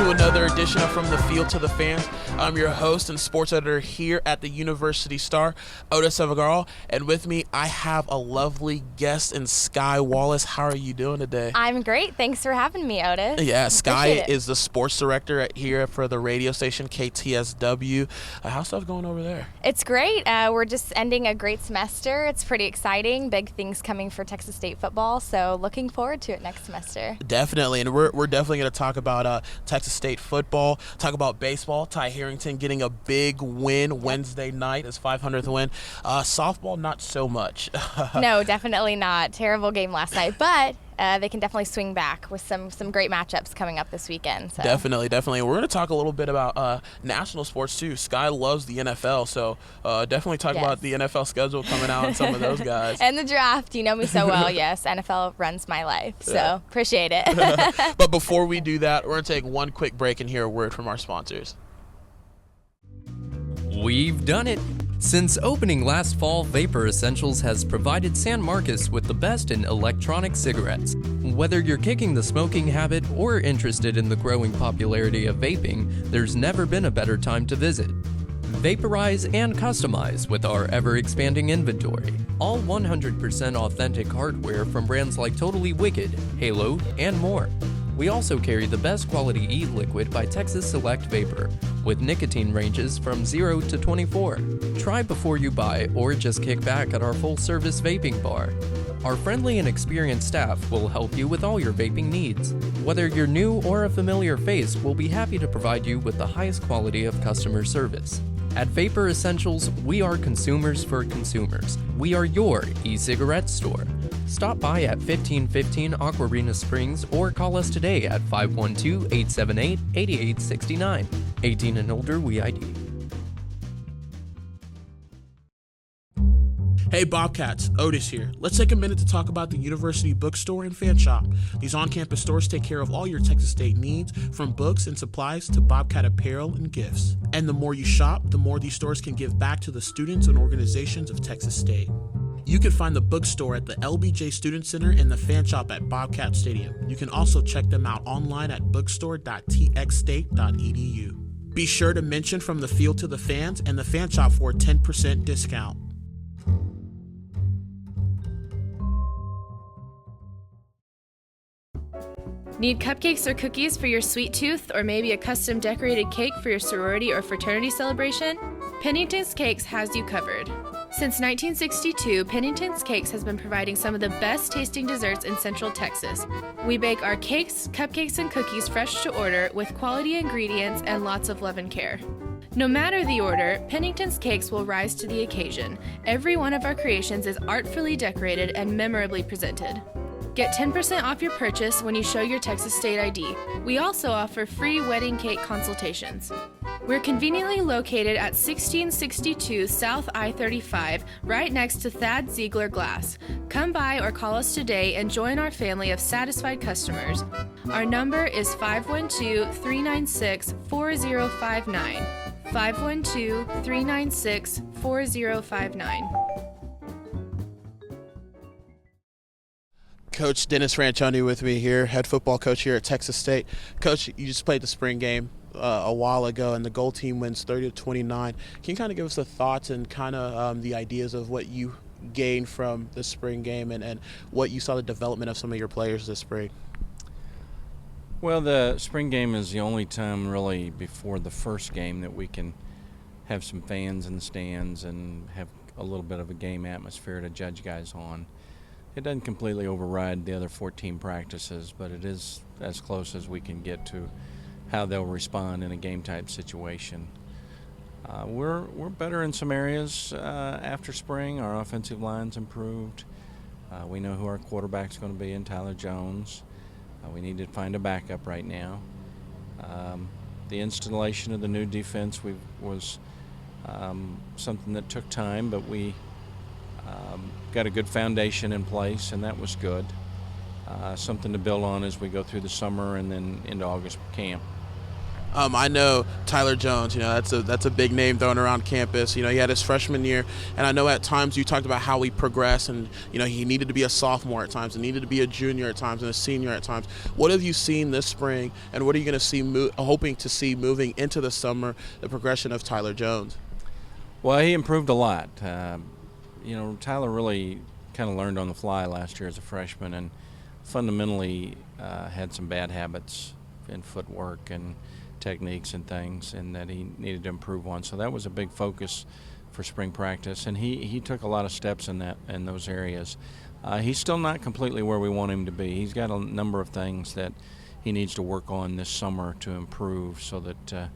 to another edition of From the Field to the Fans. I'm your host and sports editor here at the University Star, Otis Avagal, and with me I have a lovely guest in Sky Wallace. How are you doing today? I'm great. Thanks for having me, Otis. Yeah, Sky is the sports director here for the radio station KTSW. How's stuff going over there? It's great. We're just ending a great semester. It's pretty exciting. Big things coming for Texas State football, so looking forward to it next semester. Definitely, and we're definitely going to talk about Texas State football, talk about baseball. Ty Harrington getting a big win Wednesday night, his 500th win. Softball, not so much. No, definitely not. Terrible game last night, but they can definitely swing back with some great matchups coming up this weekend. So. Definitely. We're going to talk a little bit about national sports too. Sky loves the NFL, so definitely talk about the NFL schedule coming out and some of those guys. And the draft. You know me so well. Yes, NFL runs my life, so appreciate it. But before we do that, we're going to take one quick break and hear a word from our sponsors. We've done it! Since opening last fall, Vapor Essentials has provided San Marcos with the best in electronic cigarettes. Whether you're kicking the smoking habit or interested in the growing popularity of vaping, there's never been a better time to visit. Vaporize and customize with our ever-expanding inventory. All 100% authentic hardware from brands like Totally Wicked, Halo, and more. We also carry the best quality e-liquid by Texas Select Vapor, with nicotine ranges from 0 to 24. Try before you buy or just kick back at our full-service vaping bar. Our friendly and experienced staff will help you with all your vaping needs. Whether you're new or a familiar face, we'll be happy to provide you with the highest quality of customer service. At Vapor Essentials, we are consumers for consumers. We are your e-cigarette store. Stop by at 1515 Aquarina Springs or call us today at 512-878-8869. 18 and older, we ID. Hey Bobcats, Otis here. Let's take a minute to talk about the University Bookstore and Fan Shop. These on-campus stores take care of all your Texas State needs, from books and supplies to Bobcat apparel and gifts. And the more you shop, the more these stores can give back to the students and organizations of Texas State. You can find the bookstore at the LBJ Student Center and the Fan Shop at Bobcat Stadium. You can also check them out online at bookstore.txstate.edu. Be sure to mention From the Field to the Fans and the Fan Shop for a 10% discount. Need cupcakes or cookies for your sweet tooth, or maybe a custom decorated cake for your sorority or fraternity celebration? Pennington's Cakes has you covered. Since 1962, Pennington's Cakes has been providing some of the best tasting desserts in Central Texas. We bake our cakes, cupcakes, and cookies fresh to order with quality ingredients and lots of love and care. No matter the order, Pennington's Cakes will rise to the occasion. Every one of our creations is artfully decorated and memorably presented. Get 10% off your purchase when you show your Texas State ID. We also offer free wedding cake consultations. We're conveniently located at 1662 South I-35, right next to Thad Ziegler Glass. Come by or call us today and join our family of satisfied customers. Our number is 512-396-4059. 512-396-4059. Coach Dennis Franchione with me here, head football coach here at Texas State. Coach, you just played the spring game a while ago, and the goal team wins 30-29. Can you kind of give us the thoughts and kind of the ideas of what you gained from the spring game and what you saw the development of some of your players this spring? Well, the spring game is the only time really before the first game that we can have some fans in the stands and have a little bit of a game atmosphere to judge guys on. It doesn't completely override the other 14 practices, but it is as close as we can get to how they'll respond in a game-type situation. We're better in some areas after spring. Our offensive line's improved. We know who our quarterback's going to be in Tyler Jones. We need to find a backup right now. The installation of the new defense was something that took time, but we got a good foundation in place, and that was good. Something to build on as we go through the summer and then into August camp. I know Tyler Jones, that's a big name thrown around campus. He had his freshman year, and I know at times you talked about how he progressed, and he needed to be a sophomore at times, and needed to be a junior at times, and a senior at times. What have you seen this spring, and what are you going to see, hoping to see moving into the summer, the progression of Tyler Jones? Well, he improved a lot. Tyler really kind of learned on the fly last year as a freshman, and fundamentally had some bad habits in footwork and techniques and things, and that he needed to improve on. So that was a big focus for spring practice, and he took a lot of steps in those areas. He's still not completely where we want him to be. He's got a number of things that he needs to work on this summer to improve, so that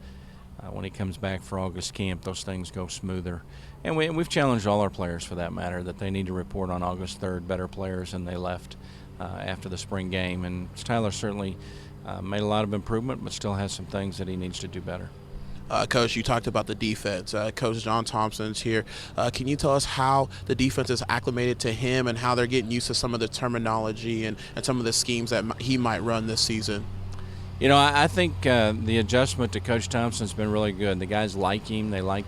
when he comes back for August camp, those things go smoother. And we've challenged all our players, for that matter, that they need to report on August 3rd better players than they left after the spring game. And Tyler certainly made a lot of improvement, but still has some things that he needs to do better. Coach, you talked about the defense. Coach John Thompson's here. Can you tell us how the defense is acclimated to him, and how they're getting used to some of the terminology and some of the schemes that he might run this season? I think the adjustment to Coach Thompson's been really good. The guys like him. They like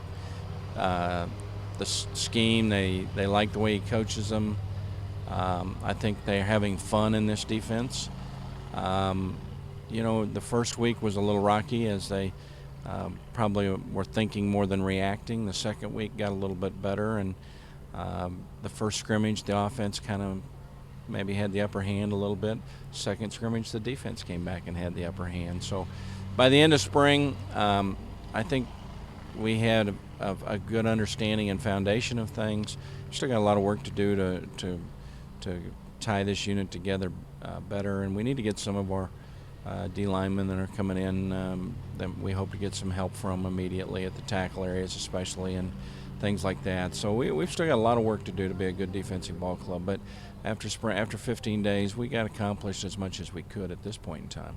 the scheme. They like the way he coaches them. I think they're having fun in this defense. The first week was a little rocky, as they probably were thinking more than reacting. The second week got a little bit better, and the first scrimmage, the offense kind of maybe had the upper hand a little bit. Second scrimmage, the defense came back and had the upper hand. So by the end of spring, I think we had a good understanding and foundation of things. Still got a lot of work to do to tie this unit together better, and we need to get some of our D linemen that are coming in that we hope to get some help from immediately at the tackle areas, especially, and things like that. So we've still got a lot of work to do to be a good defensive ball club, but after 15 days, we got accomplished as much as we could at this point in time.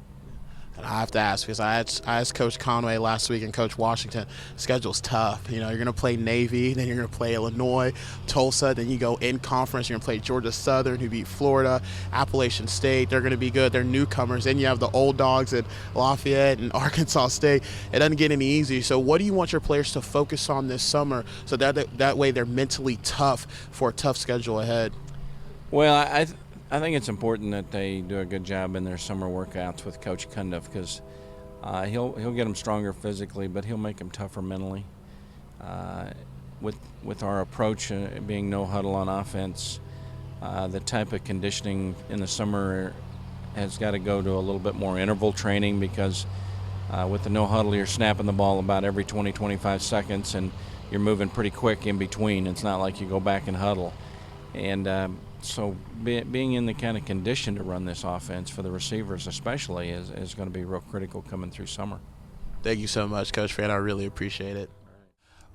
And I have to ask, because I asked Coach Conway last week and Coach Washington, schedule's tough. You're going to play Navy, then you're going to play Illinois, Tulsa, then you go in conference, you're going to play Georgia Southern, who beat Florida, Appalachian State. They're going to be good. They're newcomers. Then you have the old dogs at Lafayette and Arkansas State. It doesn't get any easier. So what do you want your players to focus on this summer, so that way they're mentally tough for a tough schedule ahead? Well, I think it's important that they do a good job in their summer workouts with Coach Cundiff, because he'll get them stronger physically, but he'll make them tougher mentally. With our approach being no huddle on offense, the type of conditioning in the summer has got to go to a little bit more interval training, because with the no huddle, you're snapping the ball about every 20-25 seconds, and you're moving pretty quick in between. It's not like you go back and huddle. And so being in the kind of condition to run this offense for the receivers especially is going to be real critical coming through summer. Thank you so much, Coach Fran. I really appreciate it.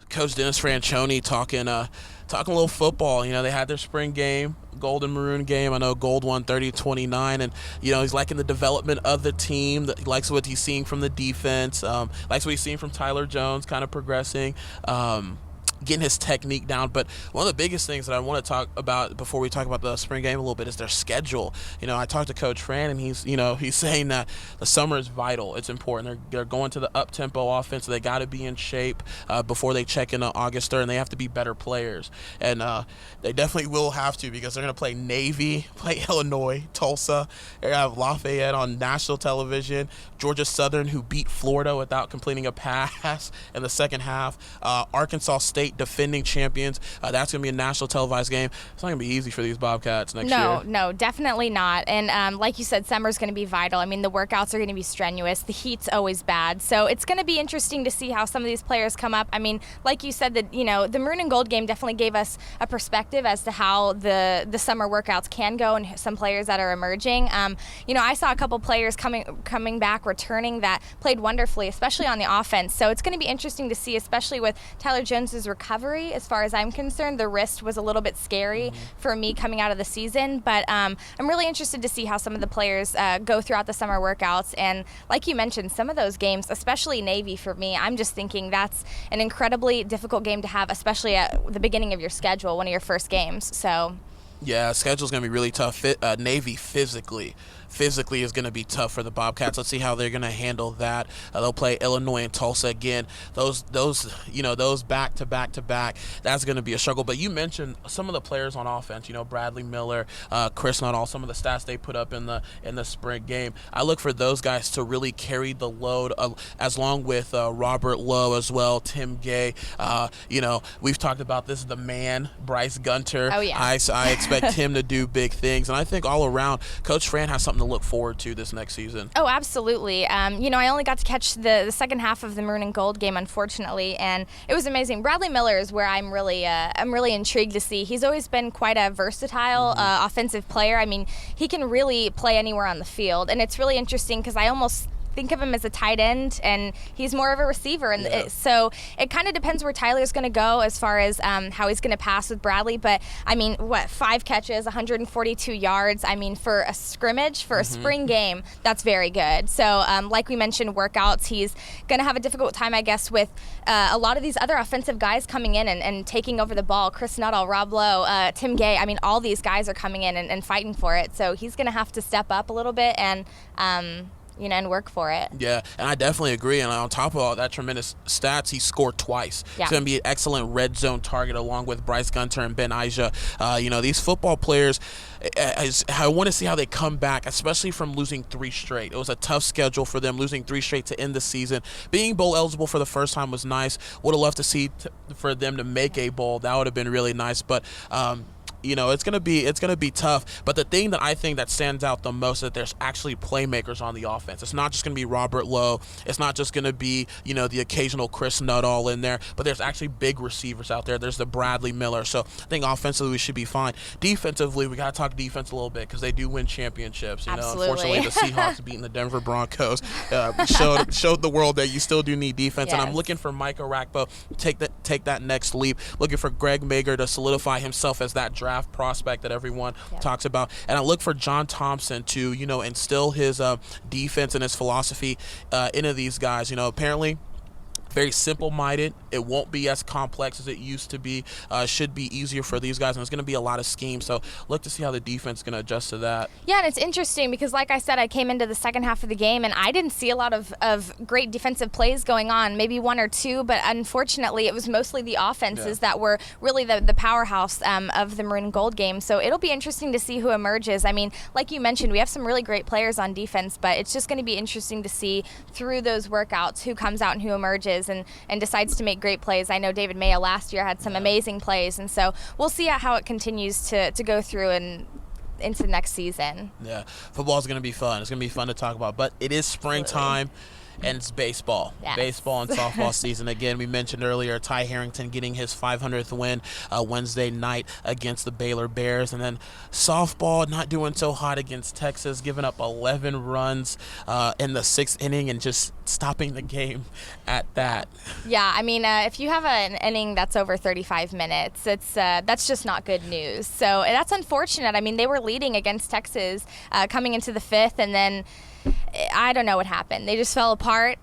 Coach Dennis Franchione talking a little football. They had their spring game, gold and maroon game. I know Gold won 30-29, and he's liking the development of the team. He likes what he's seeing from the defense. Likes what he's seeing from Tyler Jones, kind of progressing. Getting his technique down. But one of the biggest things that I want to talk about before we talk about the spring game a little bit is their schedule. I talked to Coach Fran, and he's saying that the summer is vital. It's important. They're going to the up-tempo offense, so they got to be in shape before they check in on August 3rd, and they have to be better players. And they definitely will have to, because they're going to play Navy, play Illinois, Tulsa. They're going to have Lafayette on national television, Georgia Southern, who beat Florida without completing a pass in the second half, Arkansas State, defending champions. That's going to be a national televised game. It's not going to be easy for these Bobcats next year. No, definitely not. And like you said, summer's going to be vital. I mean, the workouts are going to be strenuous. The heat's always bad. So it's going to be interesting to see how some of these players come up. I mean, like you said, that the maroon and gold game definitely gave us a perspective as to how the summer workouts can go, and some players that are emerging. I saw a couple players coming back, returning, that played wonderfully, especially on the offense. So it's going to be interesting to see, especially with Tyler Jones's recovery. As far as I'm concerned, the wrist was a little bit scary for me coming out of the season, but I'm really interested to see how some of the players go throughout the summer workouts. And like you mentioned, some of those games, especially Navy, for me, I'm just thinking that's an incredibly difficult game to have, especially at the beginning of your schedule, one of your first games. So yeah, schedule's going to be really tough. Navy physically physically is going to be tough for the Bobcats. Let's see how they're going to handle that. They'll play Illinois and Tulsa again. Those back to back. That's going to be a struggle. But you mentioned some of the players on offense. Bradley Miller, Chris Nuttall, some of the stats they put up in the spring game. I look for those guys to really carry the load, as long with Robert Lowe as well, Tim Gay. We've talked about this, the man, Bryce Gunter. Oh, yeah. I expect him to do big things. And I think all around, Coach Fran has something to look forward to this next season. Oh, absolutely. I only got to catch the second half of the Maroon and Gold game, unfortunately, and it was amazing. Bradley Miller is where I'm really intrigued to see. He's always been quite a versatile offensive player. I mean, he can really play anywhere on the field, and it's really interesting because I almost think of him as a tight end, and he's more of a receiver. And so it kind of depends where Tyler's going to go as far as how he's going to pass with Bradley. But, 5 catches, 142 yards. For a scrimmage, for a spring game, that's very good. So like we mentioned, workouts, he's going to have a difficult time, I guess, with a lot of these other offensive guys coming in and taking over the ball. Chris Nuttall, Rob Lowe, Tim Gay. All these guys are coming in and fighting for it. So he's going to have to step up a little bit and work for it. Yeah, and I definitely agree. And on top of all that tremendous stats, he scored twice. Yeah. He's going to be an excellent red zone target along with Bryce Gunter and Ben Aija. These football players, I want to see how they come back, especially from losing 3 straight. It was a tough schedule for them, losing 3 straight to end the season. Being bowl eligible for the first time was nice. Would have loved to see for them to make a bowl. That would have been really nice. But it's gonna be tough. But the thing that I think that stands out the most is that there's actually playmakers on the offense. It's not just gonna be Robert Lowe. It's not just gonna be the occasional Chris Nuttall in there. But there's actually big receivers out there. There's the Bradley Miller. So I think offensively we should be fine. Defensively, we gotta talk defense a little bit because they do win championships. Absolutely. Unfortunately, the Seahawks beating the Denver Broncos showed the world that you still do need defense. Yes. And I'm looking for Micah Rakpo to take that next leap. Looking for Greg Mager to solidify himself as that draft prospect that everyone talks about. And I look for John Thompson to, instill his defense and his philosophy into these guys. Apparently very simple-minded. It won't be as complex as it used to be. Should be easier for these guys, and it's going to be a lot of schemes. So look to see how the defense is going to adjust to that. Yeah, and it's interesting because, like I said, I came into the second half of the game, and I didn't see a lot of great defensive plays going on, maybe 1 or 2, but unfortunately it was mostly the offenses that were really the powerhouse of the Maroon and Gold game. So it'll be interesting to see who emerges. Like you mentioned, we have some really great players on defense, but it's just going to be interesting to see through those workouts who comes out and who emerges and decides to make great plays. I know David Mayo last year had some amazing plays, and so we'll see how it continues to go through and into next season. Yeah, football is going to be fun. It's going to be fun to talk about, but it is springtime. And it's baseball. Yes. Baseball and softball season. Again, we mentioned earlier Ty Harrington getting his 500th win Wednesday night against the Baylor Bears. And then softball not doing so hot against Texas, giving up 11 runs in the 6th inning and just stopping the game at that. Yeah, if you have an inning that's over 35 minutes, that's just not good news. So that's unfortunate. They were leading against Texas coming into the 5th, and then I don't know what happened. They just fell apart.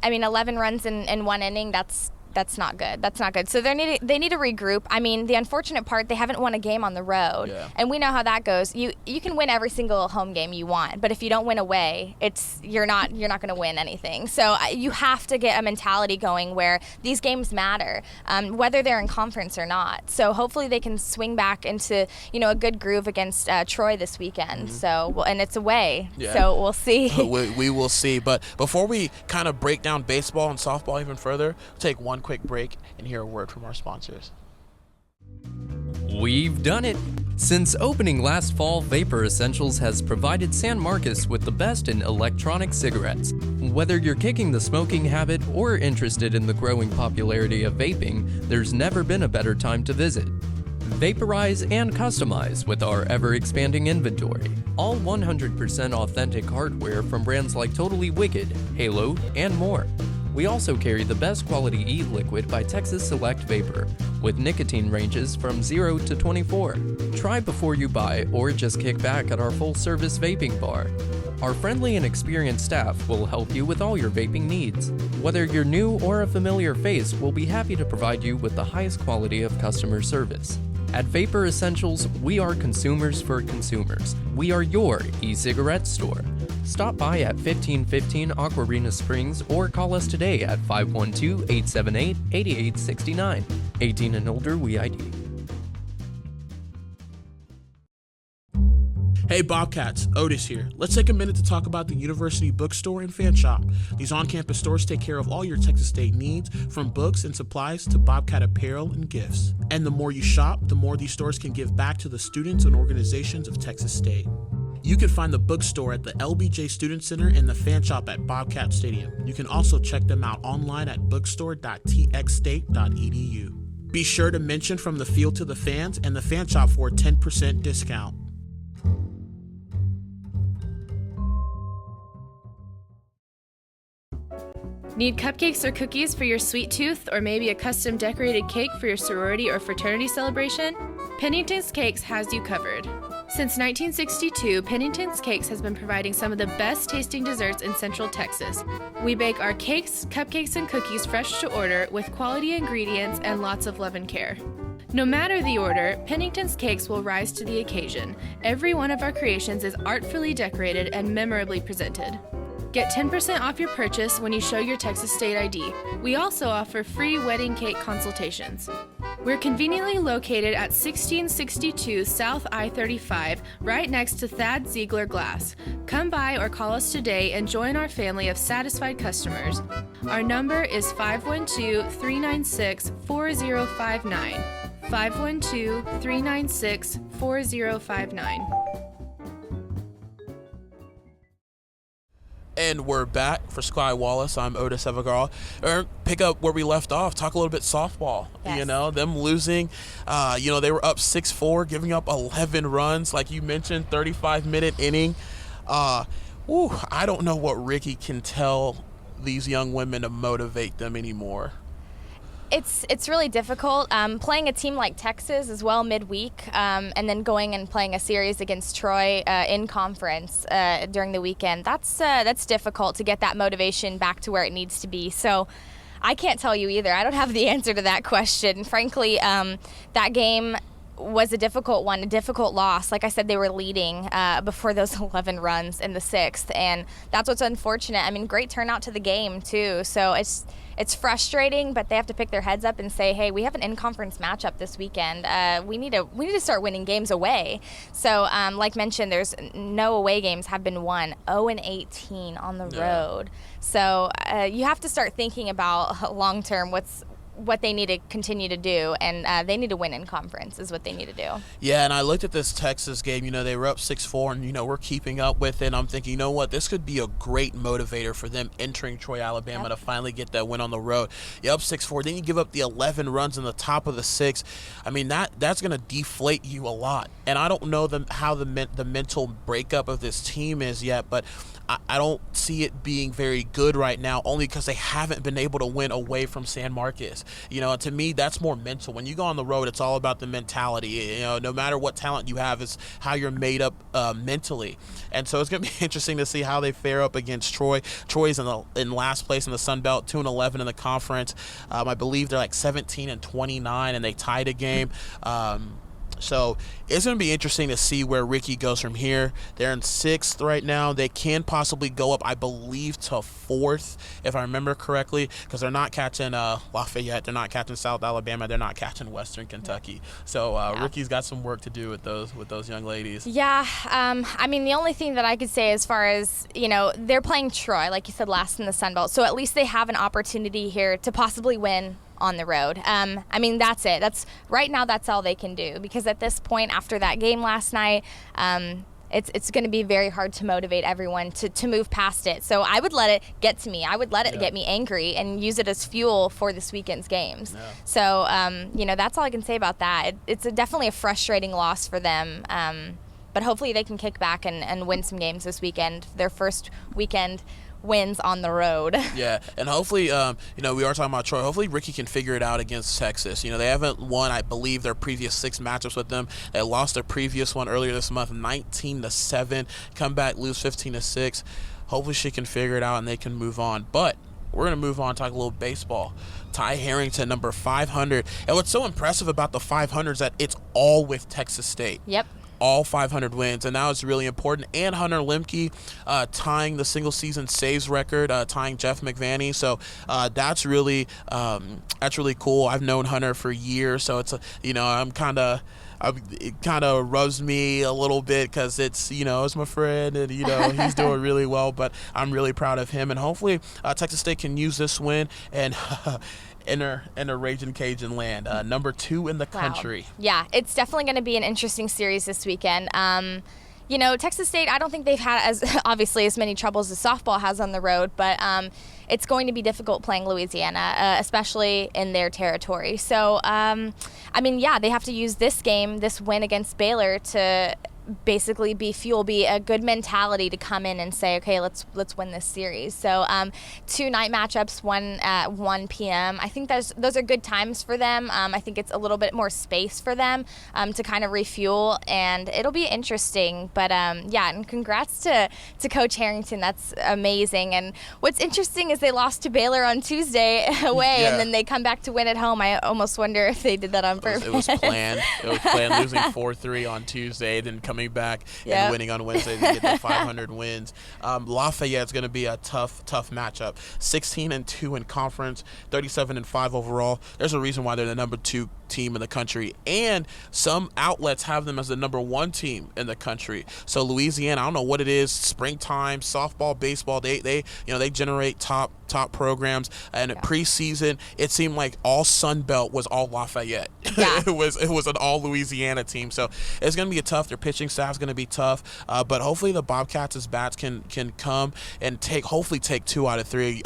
11 runs in 1 inning, that's not good. That's not good. So they need to regroup. The unfortunate part, they haven't won a game on the road. Yeah. And we know how that goes. You can win every single home game you want, but if you don't win away, you're not going to win anything. So you have to get a mentality going where these games matter, whether they're in conference or not. So hopefully they can swing back into, a good groove against Troy this weekend. So, and it's away. Yeah. So we'll see. We will see. But before we kind of break down baseball and softball even further, we'll take one quick break and hear a word from our sponsors. We've done it! Since opening last fall, Vapor Essentials has provided San Marcos with the best in electronic cigarettes. Whether you're kicking the smoking habit or interested in the growing popularity of vaping, there's never been a better time to visit. Vaporize and customize with our ever-expanding inventory. All 100% authentic hardware from brands like Totally Wicked, Halo, and more. We also carry the best quality e-liquid by Texas Select Vapor, with nicotine ranges from 0 to 24. Try before you buy or just kick back at our full-service vaping bar. Our friendly and experienced staff will help you with all your vaping needs. Whether you're new or a familiar face, we'll be happy to provide you with the highest quality of customer service. At Vapor Essentials, we are consumers for consumers. We are your e-cigarette store. Stop by at 1515 Aquarina Springs or call us today at 512-878-8869. 18 and older, we ID. Hey Bobcats, Otis here. Let's take a minute to talk about the University Bookstore and Fan Shop. These on-campus stores take care of all your Texas State needs, from books and supplies to Bobcat apparel and gifts. And the more you shop, the more these stores can give back to the students and organizations of Texas State. You can find the bookstore at the LBJ Student Center and the Fan Shop at Bobcat Stadium. You can also check them out online at bookstore.txstate.edu. Be sure to mention From the Field to the Fans and the Fan Shop for a 10% discount. Need cupcakes or cookies for your sweet tooth, or maybe a custom decorated cake for your sorority or fraternity celebration? Pennington's Cakes has you covered. Since 1962, Pennington's Cakes has been providing some of the best tasting desserts in Central Texas. We bake our cakes, cupcakes, and cookies fresh to order with quality ingredients and lots of love and care. No matter the order, Pennington's Cakes will rise to the occasion. Every one of our creations is artfully decorated and memorably presented. Get 10% off your purchase when you show your Texas State ID. We also offer free wedding cake consultations. We're conveniently located at 1662 South I-35, right next to Thad Ziegler Glass. Come by or call us today and join our family of satisfied customers. Our number is 512-396-4059. 512-396-4059. And we're back for Sky Wallace. I'm Otis Evergar. Pick up where we left off. Talk a little bit softball. Yes. You know, them losing. They were up 6-4, giving up 11 runs, like you mentioned, 35-minute inning. I don't know what Ricky can tell these young women to motivate them anymore. It's really difficult playing a team like Texas as well midweek, and then going and playing a series against Troy in conference during the weekend. That's difficult to get that motivation back to where it needs to be. So I can't tell you either. I don't have the answer to that question. Frankly, that game was a difficult one, a difficult loss. Like I said, they were leading before those 11 runs in the sixth, and that's what's unfortunate. I mean, great turnout to the game too. So it's frustrating, but they have to pick their heads up and say, hey, we have an in-conference matchup this weekend. We need to start winning games away. So like mentioned, there's no away games have been won. 0-18 on the road. So you have to start thinking about long-term what they need to continue to do, and they need to win in conference is what they need to do. Yeah, and I looked at this Texas game. They were up 6-4, and we're keeping up with it. I'm thinking, this could be a great motivator for them entering Troy, Alabama, to finally get that win on the road. You're up 6-4, then you give up the 11 runs in the top of the sixth. I mean, that's going to deflate you a lot. And I don't know how the mental breakup of this team is yet, but I don't see it being very good right now, only because they haven't been able to win away from San Marcos. To me, that's more mental. When you go on the road, it's all about the mentality. No matter what talent you have, it's how you're made up mentally. And so it's going to be interesting to see how they fare up against Troy. Troy's in last place in the Sun Belt, 2-11 in the conference. I believe they're like 17-29, and they tied a game. So it's going to be interesting to see where Ricky goes from here. They're in sixth right now. They can possibly go up, I believe, to fourth, if I remember correctly, because they're not catching Lafayette. They're not catching South Alabama. They're not catching Western Kentucky. So Ricky's got some work to do with those young ladies. Yeah. I mean, the only thing that I could say as far as, they're playing Troy, like you said, last in the Sun Belt. So at least they have an opportunity here to possibly win on the road. I mean, that's it. Right now, that's all they can do, because at this point, after that game last night, it's going to be very hard to motivate everyone to move past it. So I would let it get to me. I would let it get me angry and use it as fuel for this weekend's games. Yeah. So, that's all I can say about that. It's definitely a frustrating loss for them. But hopefully they can kick back and win some games this weekend, their first weekend wins on the road. Yeah, and hopefully, we are talking about Troy. Hopefully Ricky can figure it out against Texas. They haven't won, I believe, their previous 6 matchups with them. They lost their previous one earlier this month, 19-7. Come back, lose 15-6. Hopefully she can figure it out and they can move on. But we're going to move on, talk a little baseball. Ty Harrington, number 500. And what's so impressive about the 500 is that it's all with Texas State. Yep. All 500 wins, and that was really important. And Hunter Lemke tying the single-season saves record, tying Jeff McVanney. So that's really cool. I've known Hunter for years, so it's it kind of rubs me a little bit because it's my friend, and he's doing really well. But I'm really proud of him, and hopefully Texas State can use this win and enter Raging Cajun land, number 2 in the country. Yeah, it's definitely going to be an interesting series this weekend. Texas State, I don't think they've had as many troubles as softball has on the road, but it's going to be difficult playing Louisiana, especially in their territory. So, they have to use this win against Baylor to basically be a good mentality to come in and say, okay, let's win this series. So 2 night matchups, one at 1 p.m. I think those are good times for them. I think it's a little bit more space for them to kind of refuel, and it'll be interesting. But and congrats to Coach Harrington. That's amazing. And what's interesting is they lost to Baylor on Tuesday away, and then they come back to win at home. I almost wonder if they did that on purpose. It was planned. Losing 4-3 on Tuesday, then coming back and winning on Wednesday to get the 500 wins. Lafayette's going to be a tough matchup. 16-2 in conference, 37-5 overall. There's a reason why they're the number 2 team in the country, and some outlets have them as the number 1 team in the country. So Louisiana, I don't know what it is, springtime, softball, baseball, they generate top programs. And preseason, it seemed like all Sun Belt was all Lafayette. Yeah. it was an all Louisiana team. So it's going to be tough. Their pitching staff's going to be tough, but hopefully the Bobcats' bats can come and take 2 out of 3.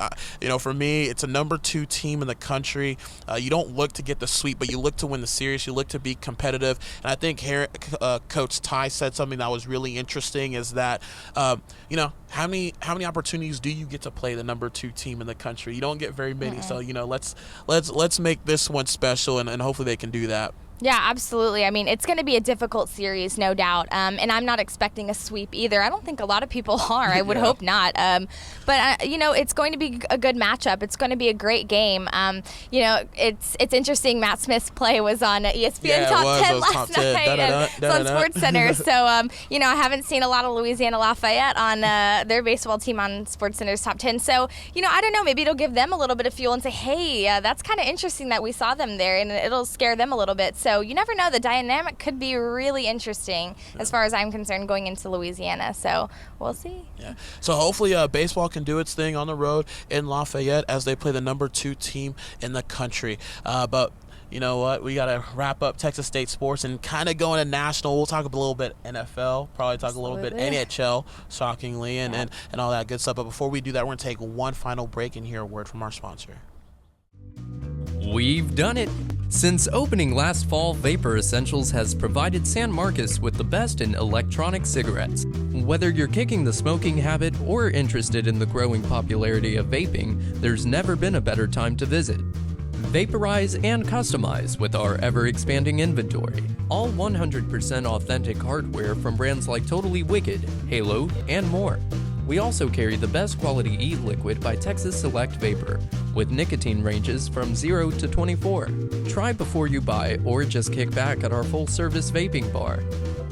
For me, it's a number 2 team in the country. You don't look to get the sweep, but you look to win the series. You look to be competitive. And I think Coach Ty said something that was really interesting, is that how many opportunities do you get to play the number 2 team in the country? You don't get very many. So let's make this one special, and hopefully they can do that. Yeah, absolutely. I mean, it's going to be a difficult series, no doubt. And I'm not expecting a sweep either. I don't think a lot of people are. I would hope not. But it's going to be a good matchup. It's going to be a great game. It's interesting. Matt Smith's play was on ESPN Top 10 last night. It's on SportsCenter. So, I haven't seen a lot of Louisiana Lafayette on their baseball team on SportsCenter's Top 10. So, I don't know. Maybe it'll give them a little bit of fuel and say, hey, that's kind of interesting that we saw them there, and it'll scare them a little bit. So you never know. The dynamic could be really interesting as far as I'm concerned going into Louisiana. So we'll see. Yeah. So hopefully baseball can do its thing on the road in Lafayette as they play the number 2 team in the country. But you know what? We got to wrap up Texas State sports and kind of go into national. We'll talk a little bit NFL, probably talk a little bit NHL, shockingly, and all that good stuff. But before we do that, we're going to take one final break and hear a word from our sponsor. We've done it! Since opening last fall, Vapor Essentials has provided San Marcos with the best in electronic cigarettes. Whether you're kicking the smoking habit or interested in the growing popularity of vaping, there's never been a better time to visit. Vaporize and customize with our ever-expanding inventory. All 100% authentic hardware from brands like Totally Wicked, Halo, and more. We also carry the best quality e-liquid by Texas Select Vapor, with nicotine ranges from 0 to 24. Try before you buy or just kick back at our full-service vaping bar.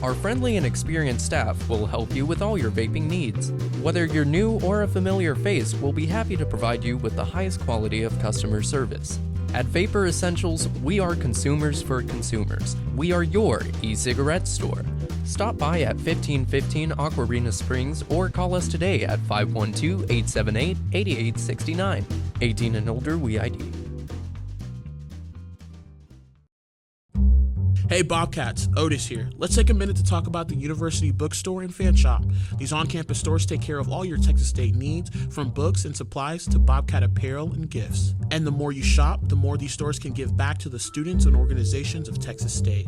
Our friendly and experienced staff will help you with all your vaping needs. Whether you're new or a familiar face, we'll be happy to provide you with the highest quality of customer service. At Vapor Essentials, we are consumers for consumers. We are your e-cigarette store. Stop by at 1515 Aquarina Springs or call us today at 512-878-8869. 18 and older, we ID. Hey Bobcats, Otis here. Let's take a minute to talk about the University Bookstore and Fan Shop. These on-campus stores take care of all your Texas State needs, from books and supplies to Bobcat apparel and gifts. And the more you shop, the more these stores can give back to the students and organizations of Texas State.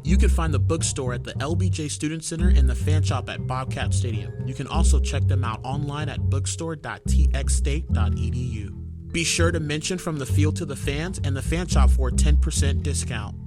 You can find the bookstore at the LBJ Student Center and the Fan Shop at Bobcat Stadium. You can also check them out online at bookstore.txstate.edu. Be sure to mention From the Field to the Fans and the Fan Shop for a 10% discount.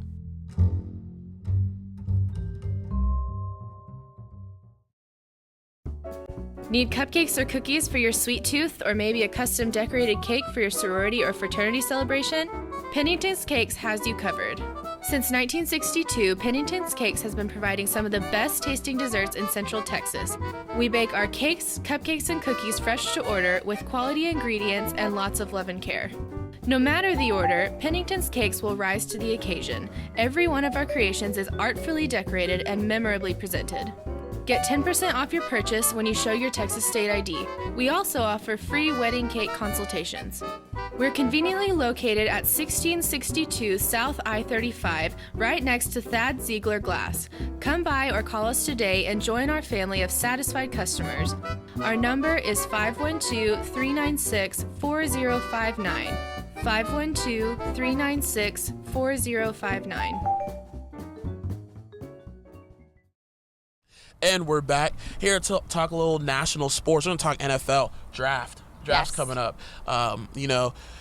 Need cupcakes or cookies for your sweet tooth, or maybe a custom decorated cake for your sorority or fraternity celebration? Pennington's Cakes has you covered. Since 1962, Pennington's Cakes has been providing some of the best tasting desserts in Central Texas. We bake our cakes, cupcakes, and cookies fresh to order with quality ingredients and lots of love and care. No matter the order, Pennington's Cakes will rise to the occasion. Every one of our creations is artfully decorated and memorably presented. Get 10% off your purchase when you show your Texas State ID. We also offer free wedding cake consultations. We're conveniently located at 1662 South I-35, right next to Thad Ziegler Glass. Come by or call us today and join our family of satisfied customers. Our number is 512-396-4059. 512-396-4059. And we're back here to talk a little national sports. We're going to talk NFL draft. Draft's coming up.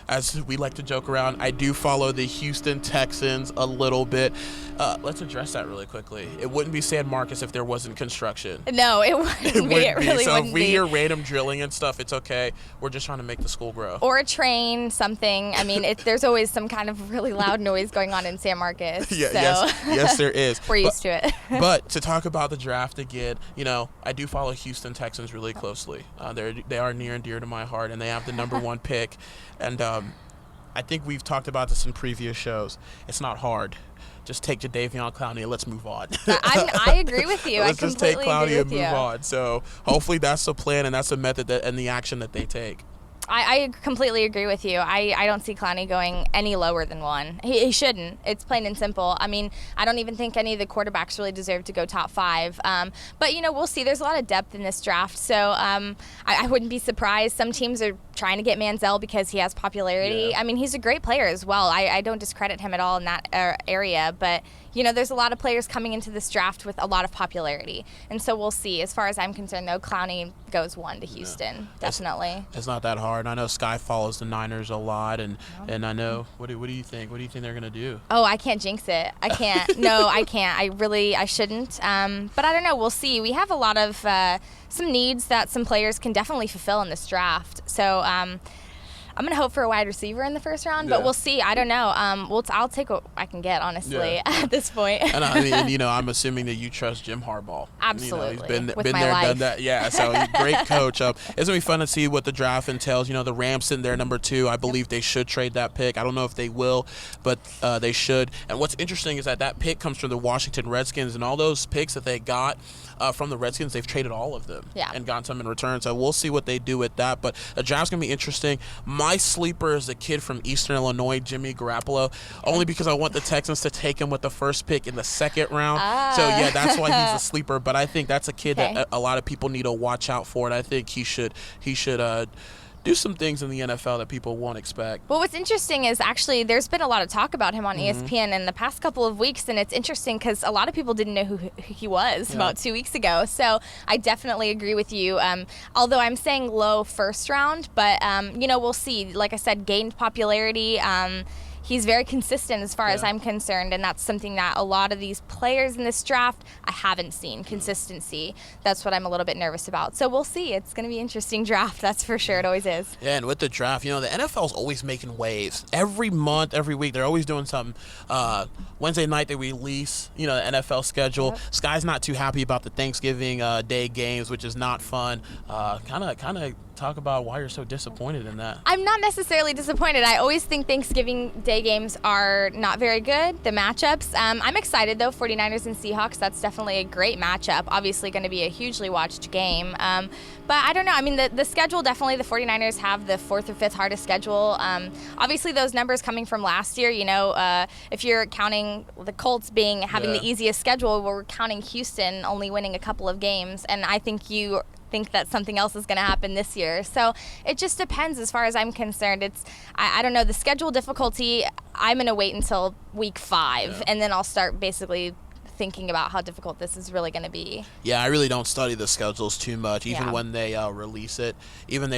As we like to joke around, I do follow the Houston Texans a little bit. Let's address that really quickly. It wouldn't be San Marcos if there wasn't construction. No, it wouldn't be. It really so wouldn't if we be. hear random drilling and stuff, it's okay. We're just trying to make the school grow. Or a train, something. I mean, there's always some kind of really loud noise going on in San Marcos. Yeah, so. yes, there is. We're used to it. But to talk about the draft again, I do follow Houston Texans really closely. They are near and dear to my heart, and they have the number one pick. And I think we've talked about this in previous shows. It's not hard. Just take Jadeveon Clowney and let's move on. I agree with you. Let's I just take completely Clowney agree and with move you. on. So hopefully that's the plan and that's the method and the action that they take. I completely agree with you. I don't see Clowney going any lower than one. He shouldn't. It's plain and simple. I mean, I don't even think any of the quarterbacks really deserve to go top 5. But, we'll see. There's a lot of depth in this draft. So I wouldn't be surprised. Some teams are trying to get Manziel because he has popularity. Yeah. I mean, he's a great player as well. I don't discredit him at all in that area. But, there's a lot of players coming into this draft with a lot of popularity. And so we'll see. As far as I'm concerned, though, Clowney goes 1 to Houston. Yeah. Definitely. It's not that hard. I know Sky follows the Niners a lot, and I know. What do you think? What do you think they're going to do? Oh, I can't jinx it. I can't. No, I can't. I shouldn't. But I don't know. We'll see. We have a lot of some needs that some players can definitely fulfill in this draft. So I'm going to hope for a wide receiver in the first round, but we'll see. I don't know. I'll take what I can get, honestly, at this point. And I mean, I'm assuming that you trust Jim Harbaugh. Absolutely. He's been With there, my life. done that. Yeah, so he's a great coach. It's going to be fun to see what the draft entails. The Rams sitting there number 2. I believe they should trade that pick. I don't know if they will, but they should. And what's interesting is that pick comes from the Washington Redskins, and all those picks that they got from the Redskins, they've traded all of them and gotten some in return. So we'll see what they do with that. But the draft's going to be interesting. My sleeper is the kid from Eastern Illinois, Jimmy Garoppolo, only because I want the Texans to take him with the first pick in the second round. So, yeah, that's why he's a sleeper. But I think that's a kid that a lot of people need to watch out for, and I think he should do some things in the NFL that people won't expect. Well, what's interesting is actually there's been a lot of talk about him on ESPN in the past couple of weeks, and it's interesting because a lot of people didn't know who he was about 2 weeks ago. So I definitely agree with you. Although I'm saying low first round, but we'll see. Like I said, gained popularity. He's very consistent as far as I'm concerned, and that's something that a lot of these players in this draft, I haven't seen, consistency. That's what I'm a little bit nervous about. So we'll see. It's going to be an interesting draft, that's for sure. It always is. Yeah, and with the draft, the NFL's always making waves. Every month, every week, they're always doing something. Wednesday night, they release, the NFL schedule. Yep. Sky's not too happy about the Thanksgiving Day games, which is not fun. Kind of talk about why you're so disappointed in that. I'm not necessarily disappointed. I always think Thanksgiving Day games are not very good, the matchups. I'm excited, though, 49ers and Seahawks. That's definitely a great matchup. Obviously going to be a hugely watched game. But I don't know. I mean, the schedule, definitely the 49ers have the 4th or 5th hardest schedule. Obviously, those numbers coming from last year, if you're counting the Colts having the easiest schedule, we're counting Houston only winning a couple of games. And I think you think that something else is going to happen this year. So it just depends as far as I'm concerned. I don't know, the schedule difficulty, I'm going to wait until week 5 and then I'll start basically thinking about how difficult this is really going to be. Yeah, I really don't study the schedules too much. Even Yeah. when they release it, even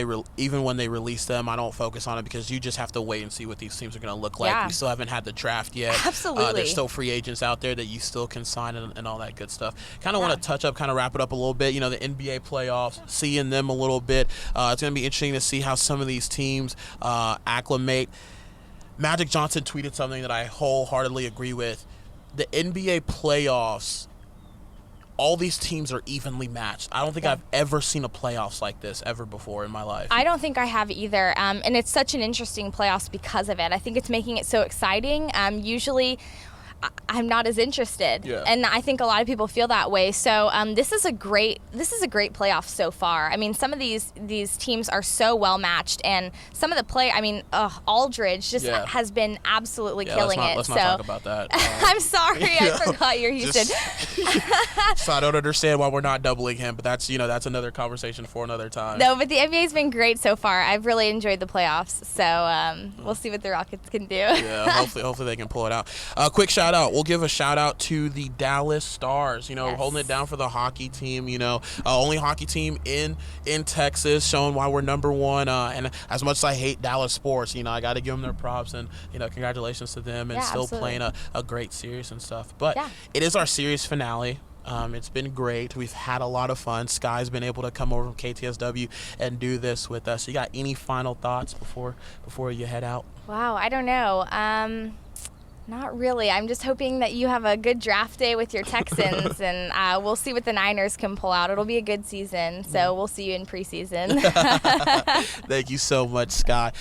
when they release them, I don't focus on it because you just have to wait and see what these teams are going to look like. Yeah. We still haven't had the draft yet. Absolutely. There's still free agents out there that you still can sign and all that good stuff. Kind of Yeah. want to touch up, kind of wrap it up a little bit. You know, the NBA playoffs, seeing them a little bit. It's going to be interesting to see how some of these teams acclimate. Magic Johnson tweeted something that I wholeheartedly agree with. The NBA playoffs, all these teams are evenly matched. I don't think I've ever seen a playoffs like this ever before in my life. I don't think I have either, and it's such an interesting playoffs because of it. I think it's making it so exciting. Usually, I'm not as interested, Yeah. and I think a lot of people feel that way. So this is a great playoff so far. I mean, some of these teams are so well matched, and some of the Aldridge just Yeah. has been absolutely Yeah, killing let's it. not So talk about that. I'm sorry, I forgot you're Houston. So I don't understand why we're not doubling him, but that's another conversation for another time. No, but the NBA's been great so far. I've really enjoyed the playoffs. So we'll see what the Rockets can do. Yeah, hopefully they can pull it out. Quick shout out. We'll give a shout out to the Dallas Stars. Yes. Holding it down for the hockey team. Only hockey team in Texas, showing why we're number one. And as much as I hate Dallas sports, I got to give them their props and congratulations to them and Yeah, still absolutely. playing a great series and stuff. But Yeah. it is our series finale. It's been great. We've had a lot of fun. Sky's been able to come over from KTSW and do this with us. You got any final thoughts before you head out? Wow, I don't know. Not really. I'm just hoping that you have a good draft day with your Texans, and we'll see what the Niners can pull out. It'll be a good season, so we'll see you in preseason. Thank you so much, Sky.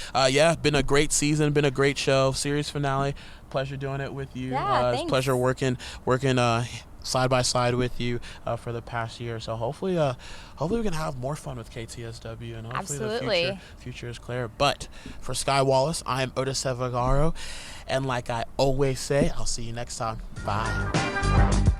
Been a great season, been a great show. Series finale. Pleasure doing it with you. Yeah, It's a thanks. pleasure working side by side with you for the past year. So hopefully we can have more fun with KTSW, and hopefully Absolutely. the future is clear. But for Sky Wallace, I am Otis Sevagaro, and like I always say, I'll see you next time. Bye.